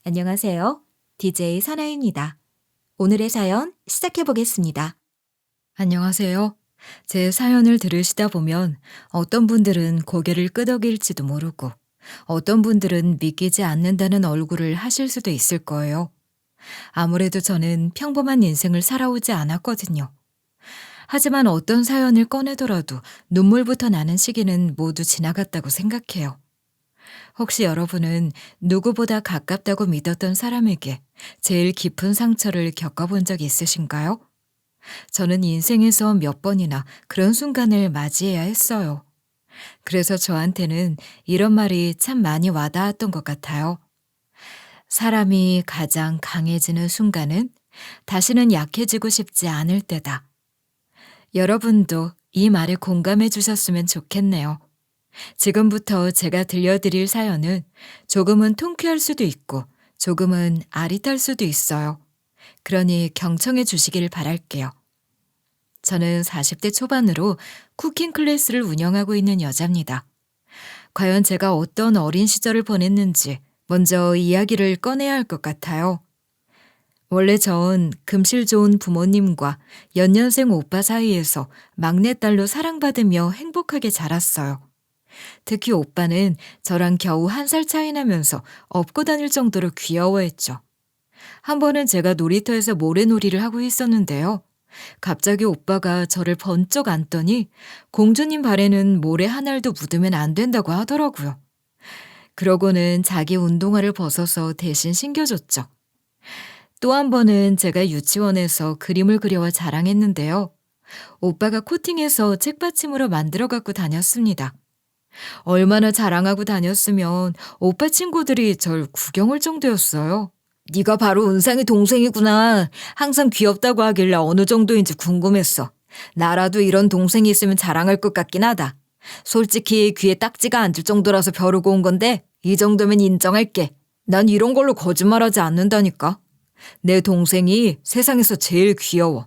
안녕하세요. DJ 사나입니다. 오늘의 사연 시작해 보겠습니다. 안녕하세요. 제 사연을 들으시다 보면 어떤 분들은 고개를 끄덕일지도 모르고 어떤 분들은 믿기지 않는다는 얼굴을 하실 수도 있을 거예요. 아무래도 저는 평범한 인생을 살아오지 않았거든요. 하지만 어떤 사연을 꺼내더라도 눈물부터 나는 시기는 모두 지나갔다고 생각해요. 혹시 여러분은 누구보다 가깝다고 믿었던 사람에게 제일 깊은 상처를 겪어본 적 있으신가요? 저는 인생에서 몇 번이나 그런 순간을 맞이해야 했어요. 그래서 저한테는 이런 말이 참 많이 와닿았던 것 같아요. 사람이 가장 강해지는 순간은 다시는 약해지고 싶지 않을 때다. 여러분도 이 말에 공감해 주셨으면 좋겠네요. 지금부터 제가 들려드릴 사연은 조금은 통쾌할 수도 있고 조금은 아릿할 수도 있어요. 그러니 경청해 주시길 바랄게요. 저는 40대 초반으로 쿠킹 클래스를 운영하고 있는 여자입니다. 과연 제가 어떤 어린 시절을 보냈는지 먼저 이야기를 꺼내야 할 것 같아요. 원래 전 금실 좋은 부모님과 연년생 오빠 사이에서 막내딸로 사랑받으며 행복하게 자랐어요. 특히 오빠는 저랑 겨우 1살 차이 나면서 업고 다닐 정도로 귀여워했죠. 한 번은 제가 놀이터에서 모래놀이를 하고 있었는데요. 갑자기 오빠가 저를 번쩍 안더니 공주님 발에는 모래 한 알도 묻으면 안 된다고 하더라고요. 그러고는 자기 운동화를 벗어서 대신 신겨줬죠. 또 한 번은 제가 유치원에서 그림을 그려와 자랑했는데요. 오빠가 코팅해서 책받침으로 만들어 갖고 다녔습니다. 얼마나 자랑하고 다녔으면 오빠 친구들이 절 구경할 정도였어요. 네가 바로 은상이 동생이구나. 항상 귀엽다고 하길래 어느 정도인지 궁금했어. 나라도 이런 동생이 있으면 자랑할 것 같긴 하다. 솔직히 귀에 딱지가 앉을 정도라서 벼르고 온 건데 이 정도면 인정할게. 난 이런 걸로 거짓말하지 않는다니까. 내 동생이 세상에서 제일 귀여워.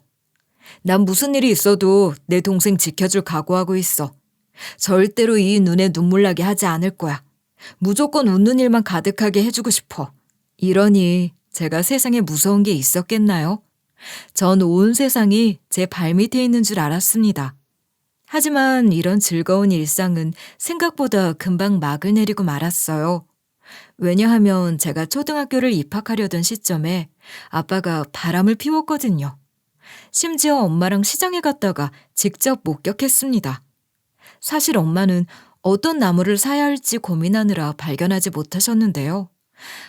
난 무슨 일이 있어도 내 동생 지켜줄 각오하고 있어. 절대로 이 눈에 눈물 나게 하지 않을 거야. 무조건 웃는 일만 가득하게 해주고 싶어. 이러니 제가 세상에 무서운 게 있었겠나요? 전 온 세상이 제 발밑에 있는 줄 알았습니다. 하지만 이런 즐거운 일상은 생각보다 금방 막을 내리고 말았어요. 왜냐하면 제가 초등학교를 입학하려던 시점에 아빠가 바람을 피웠거든요. 심지어 엄마랑 시장에 갔다가 직접 목격했습니다. 사실 엄마는 어떤 나무를 사야 할지 고민하느라 발견하지 못하셨는데요.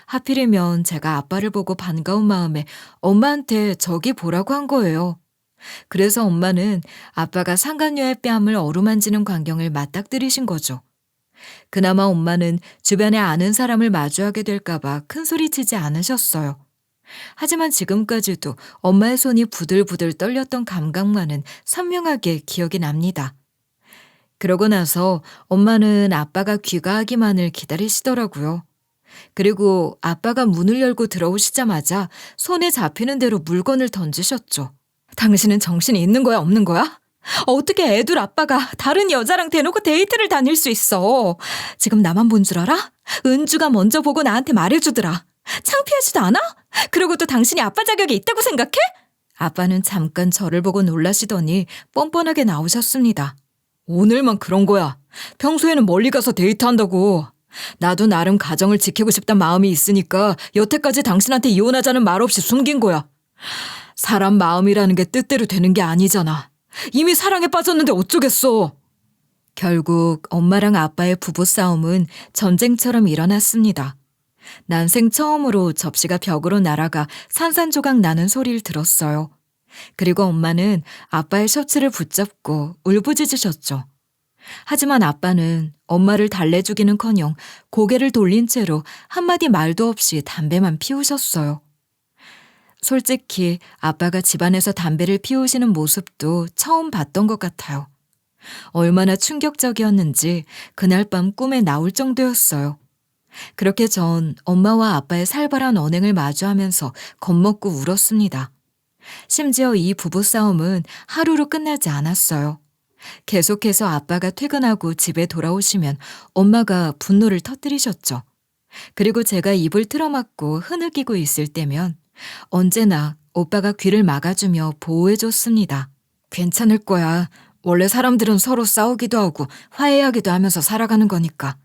하필이면 제가 아빠를 보고 반가운 마음에 엄마한테 저기 보라고 한 거예요. 그래서 엄마는 아빠가 상간녀의 뺨을 어루만지는 광경을 맞닥뜨리신 거죠. 그나마 엄마는 주변에 아는 사람을 마주하게 될까봐 큰 소리치지 않으셨어요. 하지만 지금까지도 엄마의 손이 부들부들 떨렸던 감각만은 선명하게 기억이 납니다. 그러고 나서 엄마는 아빠가 귀가하기만을 기다리시더라고요. 그리고 아빠가 문을 열고 들어오시자마자 손에 잡히는 대로 물건을 던지셨죠. 당신은 정신이 있는 거야, 없는 거야? 어떻게 애들 아빠가 다른 여자랑 대놓고 데이트를 다닐 수 있어? 지금 나만 본 줄 알아? 은주가 먼저 보고 나한테 말해주더라. 창피하지도 않아? 그리고 또 당신이 아빠 자격이 있다고 생각해? 아빠는 잠깐 저를 보고 놀라시더니 뻔뻔하게 나오셨습니다. 오늘만 그런 거야. 평소에는 멀리 가서 데이트한다고. 나도 나름 가정을 지키고 싶단 마음이 있으니까 여태까지 당신한테 이혼하자는 말 없이 숨긴 거야. 사람 마음이라는 게 뜻대로 되는 게 아니잖아. 이미 사랑에 빠졌는데 어쩌겠어. 결국 엄마랑 아빠의 부부싸움은 전쟁처럼 일어났습니다. 난생 처음으로 접시가 벽으로 날아가 산산조각 나는 소리를 들었어요. 그리고 엄마는 아빠의 셔츠를 붙잡고 울부짖으셨죠. 하지만 아빠는 엄마를 달래주기는커녕 고개를 돌린 채로 한마디 말도 없이 담배만 피우셨어요. 솔직히 아빠가 집안에서 담배를 피우시는 모습도 처음 봤던 것 같아요. 얼마나 충격적이었는지 그날 밤 꿈에 나올 정도였어요. 그렇게 전 엄마와 아빠의 살벌한 언행을 마주하면서 겁먹고 울었습니다. 심지어 이 부부싸움은 하루로 끝나지 않았어요. 계속해서 아빠가 퇴근하고 집에 돌아오시면 엄마가 분노를 터뜨리셨죠. 그리고 제가 입을 틀어막고 흐느끼고 있을 때면 언제나 오빠가 귀를 막아주며 보호해줬습니다. 괜찮을 거야. 원래 사람들은 서로 싸우기도 하고 화해하기도 하면서 살아가는 거니까.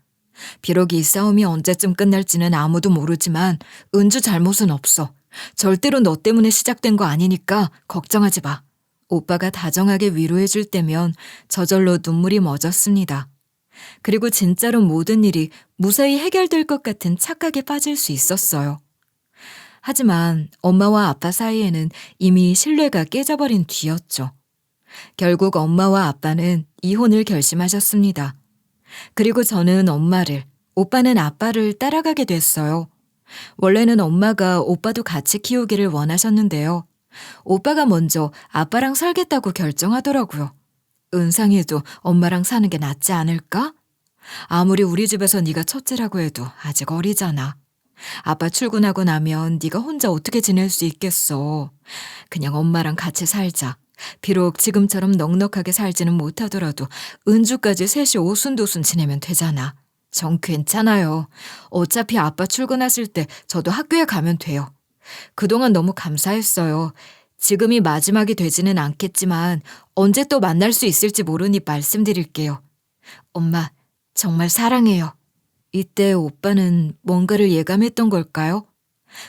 비록 이 싸움이 언제쯤 끝날지는 아무도 모르지만 은주 잘못은 없어. 절대로 너 때문에 시작된 거 아니니까 걱정하지 마. 오빠가 다정하게 위로해줄 때면 저절로 눈물이 멎었습니다. 그리고 진짜로 모든 일이 무사히 해결될 것 같은 착각에 빠질 수 있었어요. 하지만 엄마와 아빠 사이에는 이미 신뢰가 깨져버린 뒤였죠. 결국 엄마와 아빠는 이혼을 결심하셨습니다. 그리고 저는 엄마를, 오빠는 아빠를 따라가게 됐어요. 원래는 엄마가 오빠도 같이 키우기를 원하셨는데요. 오빠가 먼저 아빠랑 살겠다고 결정하더라고요. 은상이도 엄마랑 사는 게 낫지 않을까? 아무리 우리 집에서 네가 첫째라고 해도 아직 어리잖아. 아빠 출근하고 나면 네가 혼자 어떻게 지낼 수 있겠어. 그냥 엄마랑 같이 살자. 비록 지금처럼 넉넉하게 살지는 못하더라도 은주까지 셋이 오순도순 지내면 되잖아. 전 괜찮아요. 어차피 아빠 출근하실 때 저도 학교에 가면 돼요. 그동안 너무 감사했어요. 지금이 마지막이 되지는 않겠지만 언제 또 만날 수 있을지 모르니 말씀드릴게요. 엄마, 정말 사랑해요. 이때 오빠는 뭔가를 예감했던 걸까요?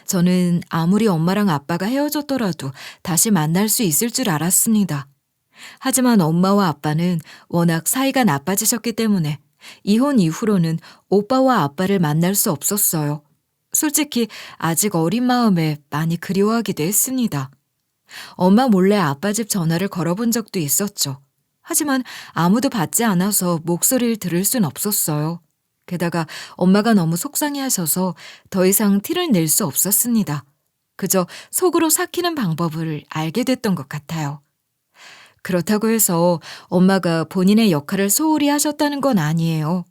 저는 아무리 엄마랑 아빠가 헤어졌더라도 다시 만날 수 있을 줄 알았습니다. 하지만 엄마와 아빠는 워낙 사이가 나빠지셨기 때문에 이혼 이후로는 오빠와 아빠를 만날 수 없었어요. 솔직히 아직 어린 마음에 많이 그리워하기도 했습니다. 엄마 몰래 아빠 집 전화를 걸어본 적도 있었죠. 하지만 아무도 받지 않아서 목소리를 들을 순 없었어요. 게다가 엄마가 너무 속상해하셔서 더 이상 티를 낼 수 없었습니다. 그저 속으로 삭히는 방법을 알게 됐던 것 같아요. 그렇다고 해서 엄마가 본인의 역할을 소홀히 하셨다는 건 아니에요.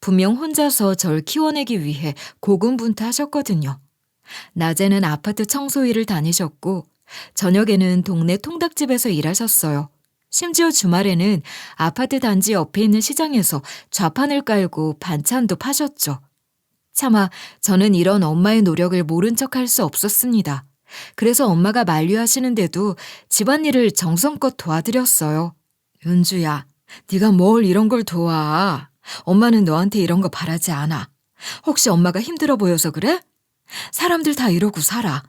분명 혼자서 절 키워내기 위해 고군분투하셨거든요. 낮에는 아파트 청소 일을 다니셨고 저녁에는 동네 통닭집에서 일하셨어요. 심지어 주말에는 아파트 단지 옆에 있는 시장에서 좌판을 깔고 반찬도 파셨죠. 차마 저는 이런 엄마의 노력을 모른 척할 수 없었습니다. 그래서 엄마가 만류하시는데도 집안일을 정성껏 도와드렸어요. 은주야, 네가 뭘 이런 걸 도와. 엄마는 너한테 이런 거 바라지 않아. 혹시 엄마가 힘들어 보여서 그래? 사람들 다 이러고 살아.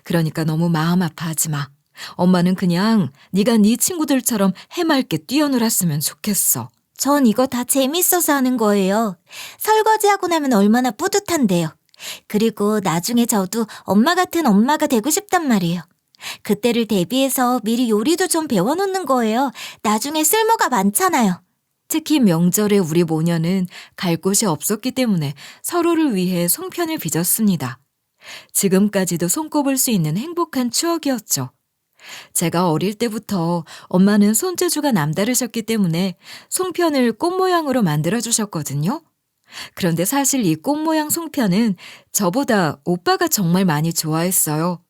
그러니까 너무 마음 아파하지 마. 엄마는 그냥 네가 네 친구들처럼 해맑게 뛰어놀았으면 좋겠어. 전 이거 다 재밌어서 하는 거예요. 설거지하고 나면 얼마나 뿌듯한데요. 그리고 나중에 저도 엄마 같은 엄마가 되고 싶단 말이에요. 그때를 대비해서 미리 요리도 좀 배워놓는 거예요. 나중에 쓸모가 많잖아요. 특히 명절에 우리 모녀는 갈 곳이 없었기 때문에 서로를 위해 송편을 빚었습니다. 지금까지도 손꼽을 수 있는 행복한 추억이었죠. 제가 어릴 때부터 엄마는 손재주가 남다르셨기 때문에 송편을 꽃 모양으로 만들어주셨거든요. 그런데 사실 이 꽃 모양 송편은 저보다 오빠가 정말 많이 좋아했어요.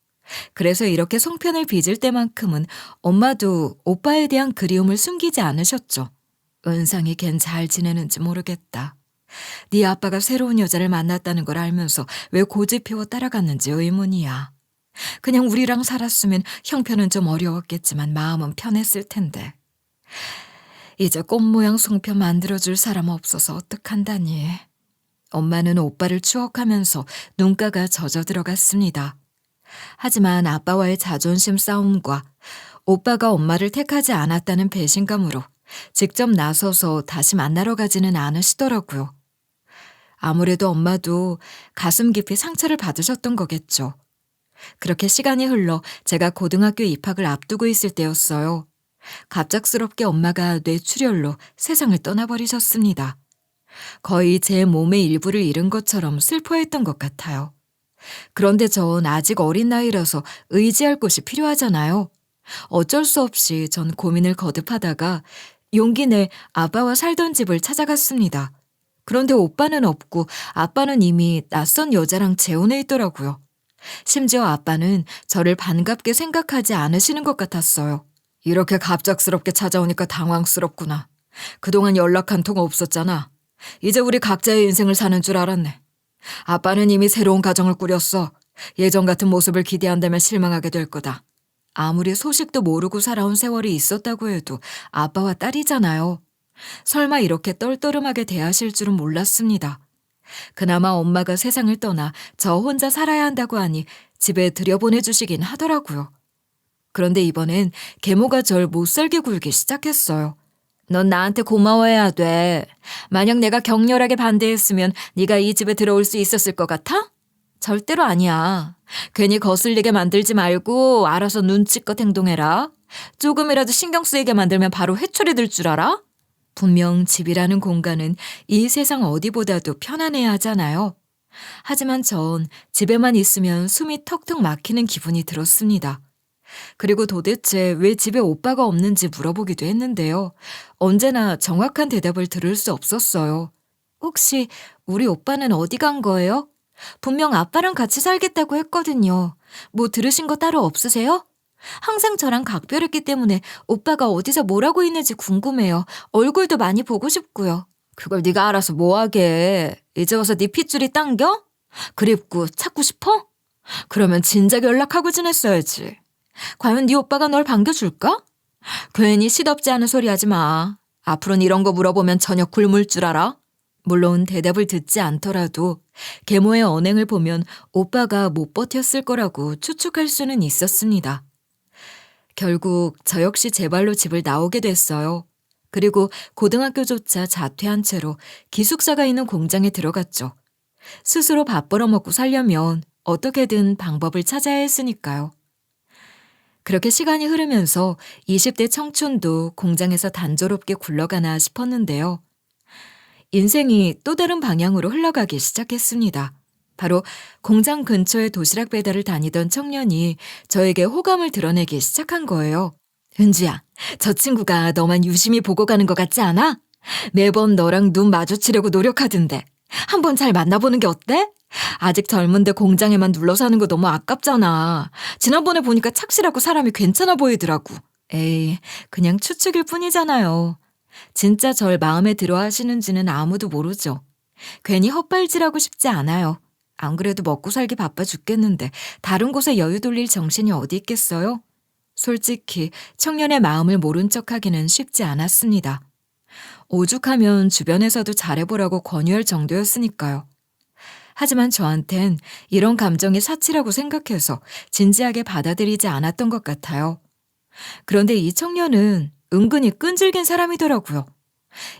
그래서 이렇게 송편을 빚을 때만큼은 엄마도 오빠에 대한 그리움을 숨기지 않으셨죠. 은상이 걘 잘 지내는지 모르겠다. 네 아빠가 새로운 여자를 만났다는 걸 알면서 왜 고집 피워 따라갔는지 의문이야. 그냥 우리랑 살았으면 형편은 좀 어려웠겠지만 마음은 편했을 텐데. 이제 꽃 모양 송편 만들어줄 사람 없어서 어떡한다니. 엄마는 오빠를 추억하면서 눈가가 젖어 들어갔습니다. 하지만 아빠와의 자존심 싸움과 오빠가 엄마를 택하지 않았다는 배신감으로 직접 나서서 다시 만나러 가지는 않으시더라고요. 아무래도 엄마도 가슴 깊이 상처를 받으셨던 거겠죠. 그렇게 시간이 흘러 제가 고등학교 입학을 앞두고 있을 때였어요. 갑작스럽게 엄마가 뇌출혈로 세상을 떠나버리셨습니다. 거의 제 몸의 일부를 잃은 것처럼 슬퍼했던 것 같아요. 그런데 전 아직 어린 나이라서 의지할 곳이 필요하잖아요. 어쩔 수 없이 전 고민을 거듭하다가 용기 내 아빠와 살던 집을 찾아갔습니다. 그런데 오빠는 없고 아빠는 이미 낯선 여자랑 재혼해 있더라고요. 심지어 아빠는 저를 반갑게 생각하지 않으시는 것 같았어요. 이렇게 갑작스럽게 찾아오니까 당황스럽구나. 그동안 연락 한 통 없었잖아. 이제 우리 각자의 인생을 사는 줄 알았네. 아빠는 이미 새로운 가정을 꾸렸어. 예전 같은 모습을 기대한다면 실망하게 될 거다. 아무리 소식도 모르고 살아온 세월이 있었다고 해도 아빠와 딸이잖아요. 설마 이렇게 떨떠름하게 대하실 줄은 몰랐습니다. 그나마 엄마가 세상을 떠나 저 혼자 살아야 한다고 하니 집에 들여보내주시긴 하더라고요. 그런데 이번엔 계모가 절 못살게 굴기 시작했어요. 넌 나한테 고마워해야 돼. 만약 내가 격렬하게 반대했으면 네가 이 집에 들어올 수 있었을 것 같아? 절대로 아니야. 괜히 거슬리게 만들지 말고 알아서 눈치껏 행동해라. 조금이라도 신경 쓰이게 만들면 바로 회초리 들 줄 알아? 분명 집이라는 공간은 이 세상 어디보다도 편안해야 하잖아요. 하지만 전 집에만 있으면 숨이 턱턱 막히는 기분이 들었습니다. 그리고 도대체 왜 집에 오빠가 없는지 물어보기도 했는데요. 언제나 정확한 대답을 들을 수 없었어요. 혹시 우리 오빠는 어디 간 거예요? 분명 아빠랑 같이 살겠다고 했거든요. 뭐 들으신 거 따로 없으세요? 항상 저랑 각별했기 때문에 오빠가 어디서 뭘 하고 있는지 궁금해요. 얼굴도 많이 보고 싶고요. 그걸 네가 알아서 뭐하게. 이제 와서 네 핏줄이 당겨? 그립고 찾고 싶어? 그러면 진작 연락하고 지냈어야지. 과연 네 오빠가 널 반겨줄까? 괜히 시덥지 않은 소리 하지 마. 앞으로는 이런 거 물어보면 저녁 굶을 줄 알아? 물론 대답을 듣지 않더라도 계모의 언행을 보면 오빠가 못 버텼을 거라고 추측할 수는 있었습니다. 결국 저 역시 제 발로 집을 나오게 됐어요. 그리고 고등학교조차 자퇴한 채로 기숙사가 있는 공장에 들어갔죠. 스스로 밥 벌어먹고 살려면 어떻게든 방법을 찾아야 했으니까요. 그렇게 시간이 흐르면서 20대 청춘도 공장에서 단조롭게 굴러가나 싶었는데요. 인생이 또 다른 방향으로 흘러가기 시작했습니다. 바로 공장 근처에 도시락 배달을 다니던 청년이 저에게 호감을 드러내기 시작한 거예요. 은주야, 저 친구가 너만 유심히 보고 가는 것 같지 않아? 매번 너랑 눈 마주치려고 노력하던데. 한번 잘 만나보는 게 어때? 아직 젊은데 공장에만 눌러 사는 거 너무 아깝잖아. 지난번에 보니까 착실하고 사람이 괜찮아 보이더라고. 에이, 그냥 추측일 뿐이잖아요. 진짜 절 마음에 들어 하시는지는 아무도 모르죠. 괜히 헛발질하고 싶지 않아요. 안 그래도 먹고 살기 바빠 죽겠는데 다른 곳에 여유 돌릴 정신이 어디 있겠어요? 솔직히 청년의 마음을 모른 척하기는 쉽지 않았습니다. 오죽하면 주변에서도 잘해보라고 권유할 정도였으니까요. 하지만 저한텐 이런 감정이 사치라고 생각해서 진지하게 받아들이지 않았던 것 같아요. 그런데 이 청년은 은근히 끈질긴 사람이더라고요.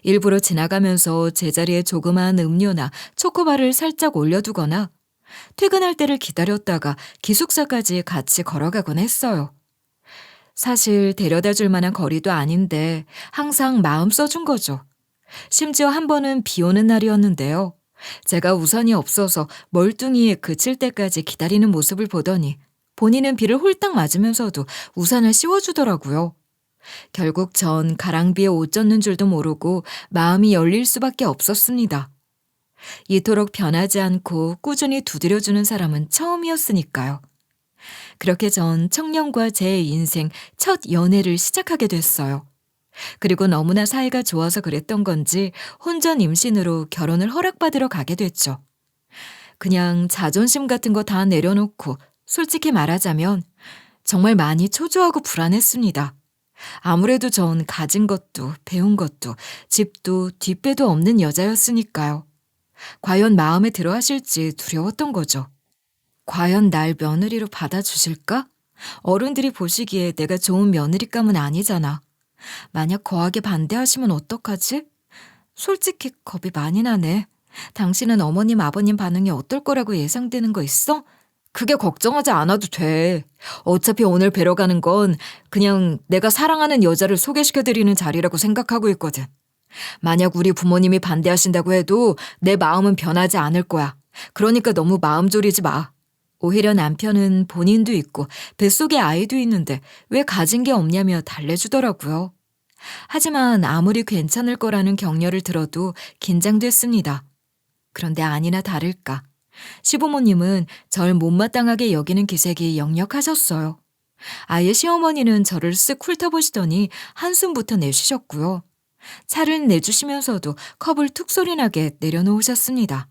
일부러 지나가면서 제자리에 조그마한 음료나 초코바를 살짝 올려두거나 퇴근할 때를 기다렸다가 기숙사까지 같이 걸어가곤 했어요. 사실 데려다 줄 만한 거리도 아닌데 항상 마음 써준 거죠. 심지어 한 번은 비 오는 날이었는데요. 제가 우산이 없어서 멀뚱히 그칠 때까지 기다리는 모습을 보더니 본인은 비를 홀딱 맞으면서도 우산을 씌워주더라고요. 결국 전 가랑비에 옷 젖는 줄도 모르고 마음이 열릴 수밖에 없었습니다. 이토록 변하지 않고 꾸준히 두드려주는 사람은 처음이었으니까요. 그렇게 전 청년과 제 인생 첫 연애를 시작하게 됐어요. 그리고 너무나 사이가 좋아서 그랬던 건지 혼전 임신으로 결혼을 허락받으러 가게 됐죠. 그냥 자존심 같은 거 다 내려놓고 솔직히 말하자면 정말 많이 초조하고 불안했습니다. 아무래도 전 가진 것도 배운 것도 집도 뒷배도 없는 여자였으니까요. 과연 마음에 들어 하실지 두려웠던 거죠. 과연 날 며느리로 받아주실까? 어른들이 보시기에 내가 좋은 며느리감은 아니잖아. 만약 거하게 반대하시면 어떡하지? 솔직히 겁이 많이 나네. 당신은 어머님, 아버님 반응이 어떨 거라고 예상되는 거 있어? 그게 걱정하지 않아도 돼. 어차피 오늘 뵈러 가는 건 그냥 내가 사랑하는 여자를 소개시켜드리는 자리라고 생각하고 있거든. 만약 우리 부모님이 반대하신다고 해도 내 마음은 변하지 않을 거야. 그러니까 너무 마음 졸이지 마. 오히려 남편은 본인도 있고 뱃속에 아이도 있는데 왜 가진 게 없냐며 달래주더라고요. 하지만 아무리 괜찮을 거라는 격려를 들어도 긴장됐습니다. 그런데 아니나 다를까. 시부모님은 절 못마땅하게 여기는 기색이 역력하셨어요. 아예 시어머니는 저를 쓱 훑어보시더니 한숨부터 내쉬셨고요. 차를 내주시면서도 컵을 툭 소리나게 내려놓으셨습니다.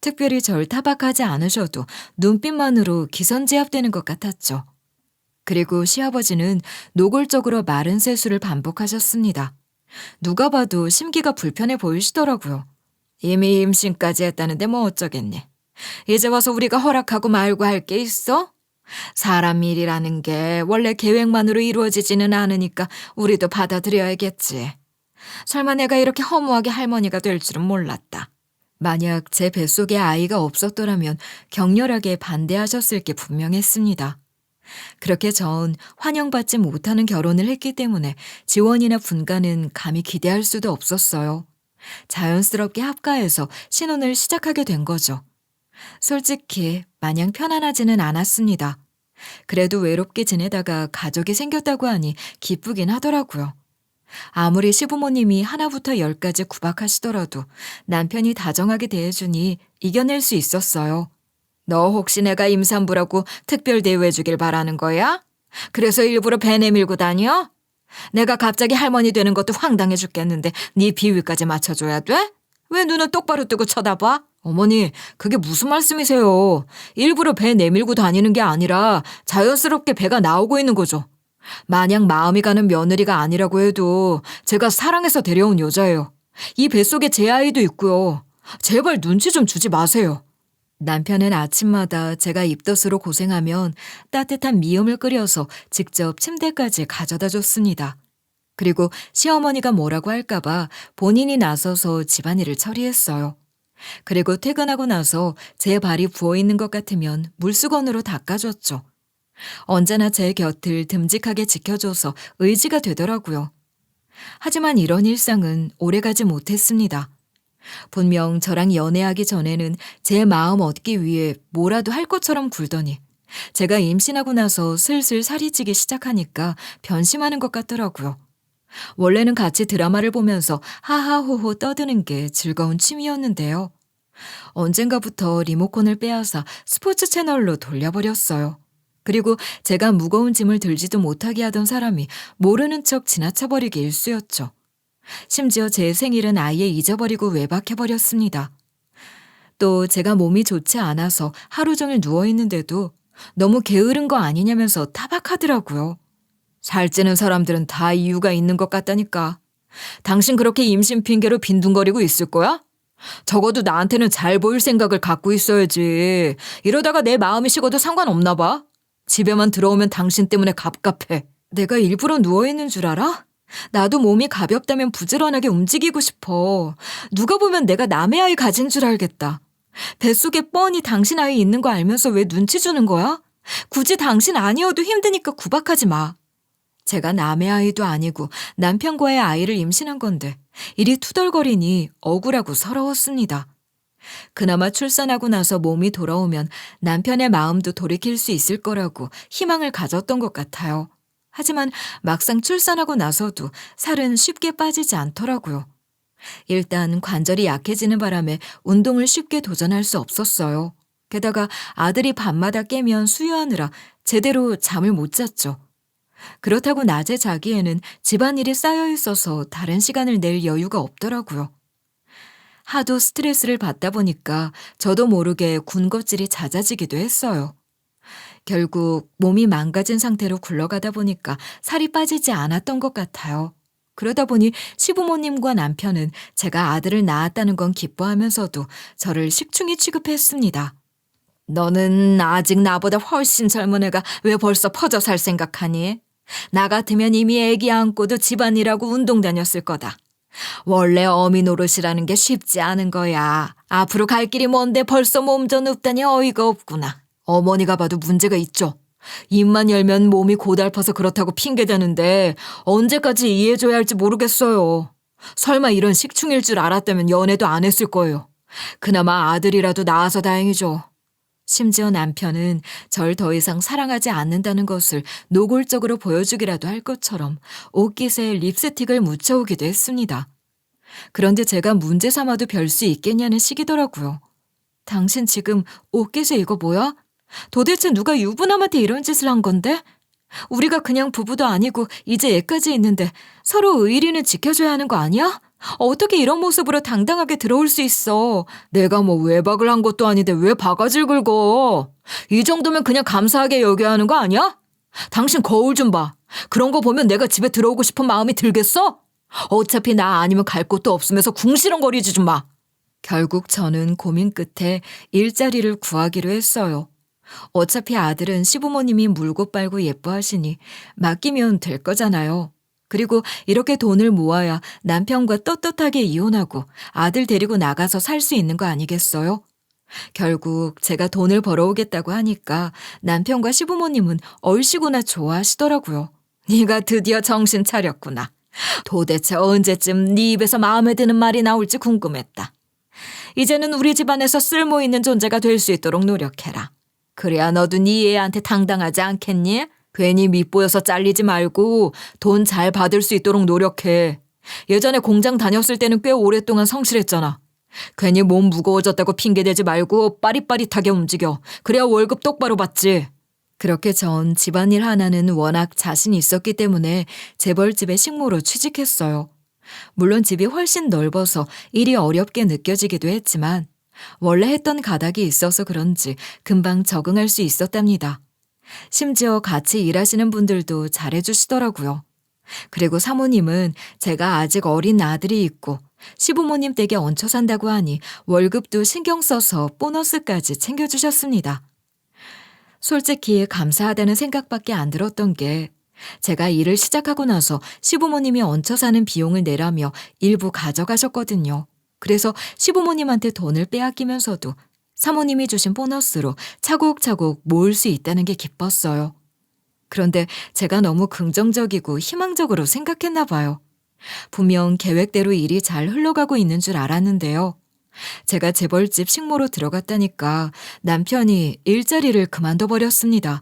특별히 절 타박하지 않으셔도 눈빛만으로 기선제압되는 것 같았죠. 그리고 시아버지는 노골적으로 마른 세수를 반복하셨습니다. 누가 봐도 심기가 불편해 보이시더라고요. 이미 임신까지 했다는데 뭐 어쩌겠니. 이제 와서 우리가 허락하고 말고 할 게 있어? 사람 일이라는 게 원래 계획만으로 이루어지지는 않으니까 우리도 받아들여야겠지. 설마 내가 이렇게 허무하게 할머니가 될 줄은 몰랐다. 만약 제 뱃속에 아이가 없었더라면 격렬하게 반대하셨을 게 분명했습니다. 그렇게 전 환영받지 못하는 결혼을 했기 때문에 지원이나 분가는 감히 기대할 수도 없었어요. 자연스럽게 합가해서 신혼을 시작하게 된 거죠. 솔직히 마냥 편안하지는 않았습니다. 그래도 외롭게 지내다가 가족이 생겼다고 하니 기쁘긴 하더라고요. 아무리 시부모님이 하나부터 열까지 구박하시더라도 남편이 다정하게 대해주니 이겨낼 수 있었어요. 너 혹시 내가 임산부라고 특별 대우해 주길 바라는 거야? 그래서 일부러 배 내밀고 다녀? 내가 갑자기 할머니 되는 것도 황당해 죽겠는데 네 비위까지 맞춰줘야 돼? 왜 눈은 똑바로 뜨고 쳐다봐? 어머니, 그게 무슨 말씀이세요? 일부러 배 내밀고 다니는 게 아니라 자연스럽게 배가 나오고 있는 거죠. 마냥 마음이 가는 며느리가 아니라고 해도 제가 사랑해서 데려온 여자예요. 이 뱃속에 제 아이도 있고요. 제발 눈치 좀 주지 마세요. 남편은 아침마다 제가 입덧으로 고생하면 따뜻한 미음을 끓여서 직접 침대까지 가져다 줬습니다. 그리고 시어머니가 뭐라고 할까봐 본인이 나서서 집안일을 처리했어요. 그리고 퇴근하고 나서 제 발이 부어있는 것 같으면 물수건으로 닦아줬죠. 언제나 제 곁을 듬직하게 지켜줘서 의지가 되더라고요. 하지만 이런 일상은 오래가지 못했습니다. 분명 저랑 연애하기 전에는 제 마음 얻기 위해 뭐라도 할 것처럼 굴더니 제가 임신하고 나서 슬슬 살이 찌기 시작하니까 변심하는 것 같더라고요. 원래는 같이 드라마를 보면서 하하호호 떠드는 게 즐거운 취미였는데요. 언젠가부터 리모컨을 빼앗아 스포츠 채널로 돌려버렸어요. 그리고 제가 무거운 짐을 들지도 못하게 하던 사람이 모르는 척 지나쳐버리기 일쑤였죠. 심지어 제 생일은 아예 잊어버리고 외박해버렸습니다. 또 제가 몸이 좋지 않아서 하루 종일 누워있는데도 너무 게으른 거 아니냐면서 타박하더라고요. 살찌는 사람들은 다 이유가 있는 것 같다니까. 당신 그렇게 임신 핑계로 빈둥거리고 있을 거야? 적어도 나한테는 잘 보일 생각을 갖고 있어야지. 이러다가 내 마음이 식어도 상관없나 봐. 집에만 들어오면 당신 때문에 갑갑해. 내가 일부러 누워있는 줄 알아? 나도 몸이 가볍다면 부지런하게 움직이고 싶어. 누가 보면 내가 남의 아이 가진 줄 알겠다. 뱃속에 뻔히 당신 아이 있는 거 알면서 왜 눈치 주는 거야? 굳이 당신 아니어도 힘드니까 구박하지 마. 제가 남의 아이도 아니고 남편과의 아이를 임신한 건데 이리 투덜거리니 억울하고 서러웠습니다. 그나마 출산하고 나서 몸이 돌아오면 남편의 마음도 돌이킬 수 있을 거라고 희망을 가졌던 것 같아요. 하지만 막상 출산하고 나서도 살은 쉽게 빠지지 않더라고요. 일단 관절이 약해지는 바람에 운동을 쉽게 도전할 수 없었어요. 게다가 아들이 밤마다 깨면 수유하느라 제대로 잠을 못 잤죠. 그렇다고 낮에 자기에는 집안일이 쌓여 있어서 다른 시간을 낼 여유가 없더라고요. 하도 스트레스를 받다 보니까 저도 모르게 군것질이 잦아지기도 했어요. 결국 몸이 망가진 상태로 굴러가다 보니까 살이 빠지지 않았던 것 같아요. 그러다 보니 시부모님과 남편은 제가 아들을 낳았다는 건 기뻐하면서도 저를 식충이 취급했습니다. 너는 아직 나보다 훨씬 젊은 애가 왜 벌써 퍼져 살 생각하니? 나 같으면 이미 애기 안고도 집안일하고 운동 다녔을 거다. 원래 어미 노릇이라는 게 쉽지 않은 거야. 앞으로 갈 길이 먼데 벌써 몸져 눕다니 어이가 없구나. 어머니가 봐도 문제가 있죠. 입만 열면 몸이 고달파서 그렇다고 핑계대는데 언제까지 이해해줘야 할지 모르겠어요. 설마 이런 식충일 줄 알았다면 연애도 안 했을 거예요. 그나마 아들이라도 낳아서 다행이죠. 심지어 남편은 절 더 이상 사랑하지 않는다는 것을 노골적으로 보여주기라도 할 것처럼 옷깃에 립스틱을 묻혀오기도 했습니다. 그런데 제가 문제 삼아도 별 수 있겠냐는 식이더라고요. 당신 지금 옷깃에 이거 뭐야? 도대체 누가 유부남한테 이런 짓을 한 건데? 우리가 그냥 부부도 아니고 이제 애까지 있는데 서로 의리는 지켜줘야 하는 거 아니야? 어떻게 이런 모습으로 당당하게 들어올 수 있어? 내가 뭐 외박을 한 것도 아닌데 왜 바가지를 긁어? 이 정도면 그냥 감사하게 여겨야 하는 거 아니야? 당신 거울 좀 봐. 그런 거 보면 내가 집에 들어오고 싶은 마음이 들겠어? 어차피 나 아니면 갈 곳도 없으면서 궁시렁거리지 좀 마. 결국 저는 고민 끝에 일자리를 구하기로 했어요. 어차피 아들은 시부모님이 물고 빨고 예뻐하시니 맡기면 될 거잖아요. 그리고 이렇게 돈을 모아야 남편과 떳떳하게 이혼하고 아들 데리고 나가서 살 수 있는 거 아니겠어요? 결국 제가 돈을 벌어오겠다고 하니까 남편과 시부모님은 얼씨구나 좋아하시더라고요. 네가 드디어 정신 차렸구나. 도대체 언제쯤 네 입에서 마음에 드는 말이 나올지 궁금했다. 이제는 우리 집안에서 쓸모 있는 존재가 될 수 있도록 노력해라. 그래야 너도 네 애한테 당당하지 않겠니? 괜히 밉보여서 잘리지 말고 돈 잘 받을 수 있도록 노력해. 예전에 공장 다녔을 때는 꽤 오랫동안 성실했잖아. 괜히 몸 무거워졌다고 핑계대지 말고 빠릿빠릿하게 움직여. 그래야 월급 똑바로 받지. 그렇게 전 집안일 하나는 워낙 자신이 있었기 때문에 재벌집에 식모로 취직했어요. 물론 집이 훨씬 넓어서 일이 어렵게 느껴지기도 했지만 원래 했던 가닥이 있어서 그런지 금방 적응할 수 있었답니다. 심지어 같이 일하시는 분들도 잘해주시더라고요. 그리고 사모님은 제가 아직 어린 아들이 있고 시부모님 댁에 얹혀 산다고 하니 월급도 신경 써서 보너스까지 챙겨주셨습니다. 솔직히 감사하다는 생각밖에 안 들었던 게 제가 일을 시작하고 나서 시부모님이 얹혀 사는 비용을 내라며 일부 가져가셨거든요. 그래서 시부모님한테 돈을 빼앗기면서도 사모님이 주신 보너스로 차곡차곡 모을 수 있다는 게 기뻤어요. 그런데 제가 너무 긍정적이고 희망적으로 생각했나 봐요. 분명 계획대로 일이 잘 흘러가고 있는 줄 알았는데요. 제가 재벌집 식모로 들어갔다니까 남편이 일자리를 그만둬 버렸습니다.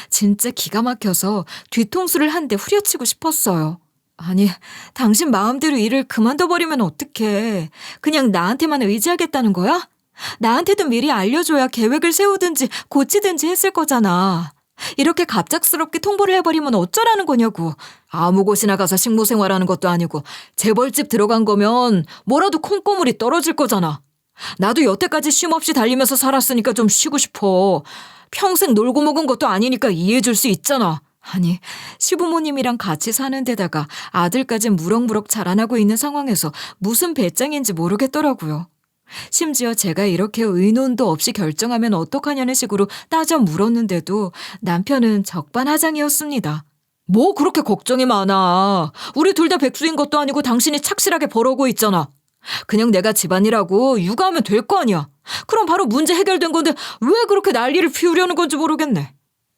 진짜 기가 막혀서 뒤통수를 한 대 후려치고 싶었어요. 아니, 당신 마음대로 일을 그만둬 버리면 어떡해. 그냥 나한테만 의지하겠다는 거야? 나한테도 미리 알려줘야 계획을 세우든지 고치든지 했을 거잖아. 이렇게 갑작스럽게 통보를 해버리면 어쩌라는 거냐고. 아무 곳이나 가서 식모 생활하는 것도 아니고 재벌집 들어간 거면 뭐라도 콩고물이 떨어질 거잖아. 나도 여태까지 쉼 없이 달리면서 살았으니까 좀 쉬고 싶어. 평생 놀고 먹은 것도 아니니까 이해해줄 수 있잖아. 아니, 시부모님이랑 같이 사는 데다가 아들까지 무럭무럭 자라나고 있는 상황에서 무슨 배짱인지 모르겠더라고요. 심지어 제가 이렇게 의논도 없이 결정하면 어떡하냐는 식으로 따져 물었는데도 남편은 적반하장이었습니다. 뭐 그렇게 걱정이 많아. 우리 둘 다 백수인 것도 아니고 당신이 착실하게 벌어오고 있잖아. 그냥 내가 집안일하고 육아하면 될 거 아니야. 그럼 바로 문제 해결된 건데 왜 그렇게 난리를 피우려는 건지 모르겠네.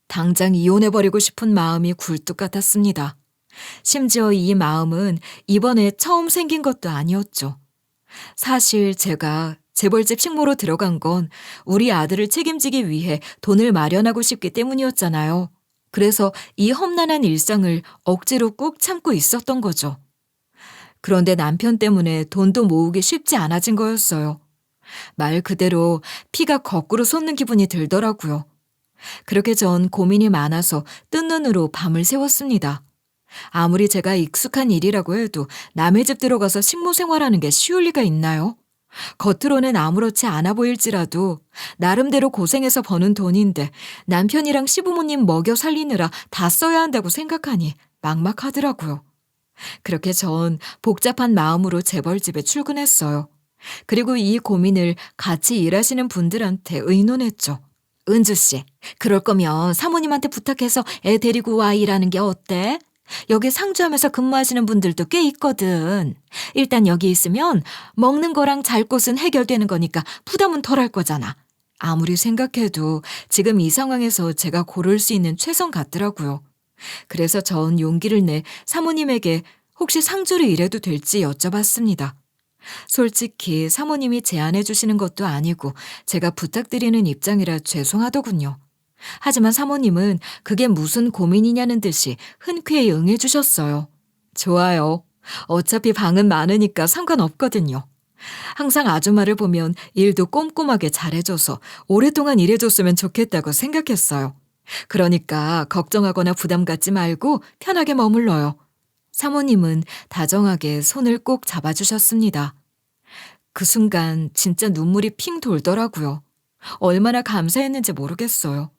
당장 이혼해버리고 싶은 마음이 굴뚝 같았습니다. 심지어 이 마음은 이번에 처음 생긴 것도 아니었죠. 사실 제가 재벌집 식모로 들어간 건 우리 아들을 책임지기 위해 돈을 마련하고 싶기 때문이었잖아요. 그래서 이 험난한 일상을 억지로 꾹 참고 있었던 거죠. 그런데 남편 때문에 돈도 모으기 쉽지 않아진 거였어요. 말 그대로 피가 거꾸로 솟는 기분이 들더라고요. 그렇게 전 고민이 많아서 뜬 눈으로 밤을 새웠습니다. 아무리 제가 익숙한 일이라고 해도 남의 집 들어가서 식모 생활하는 게 쉬울 리가 있나요? 겉으로는 아무렇지 않아 보일지라도 나름대로 고생해서 버는 돈인데 남편이랑 시부모님 먹여 살리느라 다 써야 한다고 생각하니 막막하더라고요. 그렇게 전 복잡한 마음으로 재벌집에 출근했어요. 그리고 이 고민을 같이 일하시는 분들한테 의논했죠. 은주 씨, 그럴 거면 사모님한테 부탁해서 애 데리고 와 일하는 게 어때? 여기 상주하면서 근무하시는 분들도 꽤 있거든. 일단 여기 있으면 먹는 거랑 잘 곳은 해결되는 거니까 부담은 덜할 거잖아. 아무리 생각해도 지금 이 상황에서 제가 고를 수 있는 최선 같더라고요. 그래서 전 용기를 내 사모님에게 혹시 상주를 일해도 될지 여쭤봤습니다. 솔직히 사모님이 제안해 주시는 것도 아니고 제가 부탁드리는 입장이라 죄송하더군요. 하지만 사모님은 그게 무슨 고민이냐는 듯이 흔쾌히 응해 주셨어요. 좋아요. 어차피 방은 많으니까 상관없거든요. 항상 아줌마를 보면 일도 꼼꼼하게 잘해줘서 오랫동안 일해줬으면 좋겠다고 생각했어요. 그러니까 걱정하거나 부담 갖지 말고 편하게 머물러요. 사모님은 다정하게 손을 꼭 잡아주셨습니다. 그 순간 진짜 눈물이 핑 돌더라고요. 얼마나 감사했는지 모르겠어요.